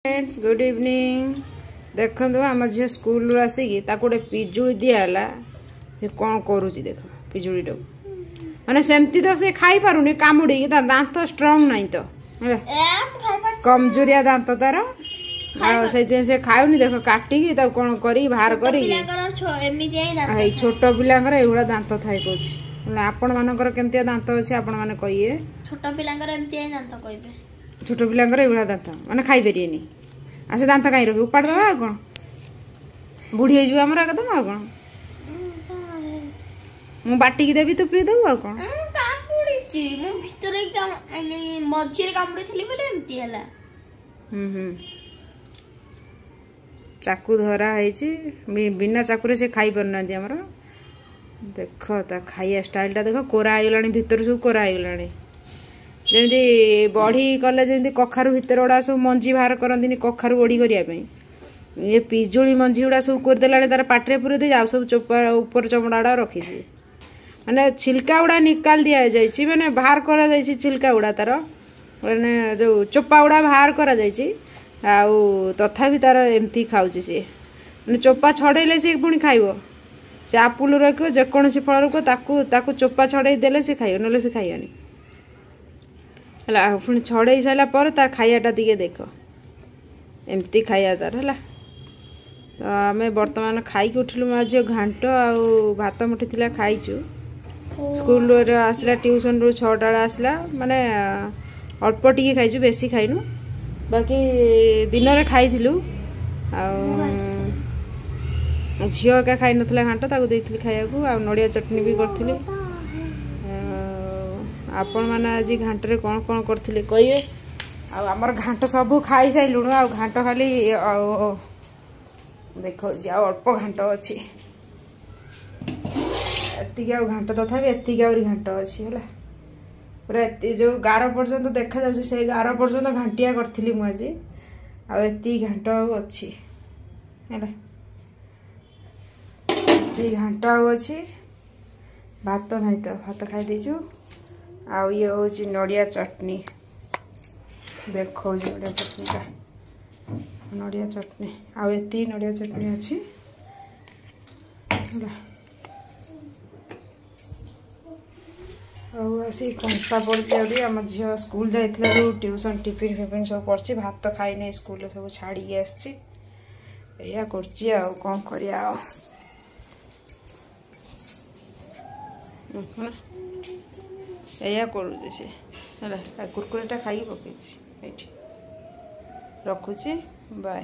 Friends good evening. देखो आम झील स्कूल आसिक गोटे पिजुड़ी दिहला से कौन करुच्ची देख पिजुड़ी माने सेमती तो से खाई पारुनी कामुड़ी दांत स्ट्रंग नहीं तो कमजोरिया दांत तार से खाऊनी देख काटिकी कौन कर बाहर कर छोट पिलांकर एगुड़ा दांत थाई कौन आपण मानकर केमती दांत अच्छे आपण मैंने कहिए छोट पिलांकर दांत कहे छोट पिलांकर एगुड़ा दांत माने खाई पारे आ से दांत कहीं रखी उपाड़ दबा कौन बुढ़ी हो आमर एकदम आ कौन मु बाटिकी देवी तू पी देबू आ कौन चाकू धरा है बिना चाकू से खाई पारना आमर देख ता खाइया स्टाइल टा देख कोरा हो भितर सब कोरा हो जमी बढ़ी कले जमी कखारू भितर गुड़ा सब मंजी बाहर करती कखारू बड़ी करने ये पिजुड़ी मंजी गुड़ा सब करदे तार पाटे पूरे दे आ सब चोपा ऊपर चमड़ा गुड़ा रखी माने छिलका गुड़ा निकाल दि जाए माने बाहर करा जाए छिलका गुड़ा तार माने जो चोपा गुड़ा बाहर करा जाए तथापि तार एमती खाऊँ सी मैंने चोपा छड़ेले सी पुणी खाइब से आपुल रखो जेकोसी फल रखो चोपा छड़े देले से खाइब ना से खाइबनी है पुणी छड़े सारा पर तार खाइाटा टे देख एमती खाइया तार है तो आम बर्तमान खाई उठिलु आज घांट आ भात मुठी थी खाइचु स्कूल आसला ट्यूशन रू 6टा बेले आसला माने अल्प टी खाइचु बेसी खाइनु बाकी दिन में खाई झील एका खाई ना घांट ताकू खाया आ नड़िया चटनी भी करी आपण मैंने आज घाट रे कौन कौन करथिले कहिए आमर घाट सब खाई साइलुणु आ घाट खाली देखो जी अल्प घाट अच्छी एति घाट तथापि एति घाट अच्छी है पूरा जो गार पर्यंत देखा जाउछि से गार पर्यंत घाटिया करथिली मु आज आती घाट अच्छी है घाट अच्छी भात नहीं तो भात खाई दीचु आ ये हूँ नड़िया चटनी देखो नड़िया चटनी का नड़िया चटनी आती नड़िया चटनी अच्छी आसी कंसा पड़ी आम झील स्कूल जाइए ट्यूशन टिफिन फिफिन सब पड़ी भात खाई नहीं स्कूल सब छाड़ी आसी कौन कर या करुचे सी है कुरकुरेटा खाई पकई रखुची बाय।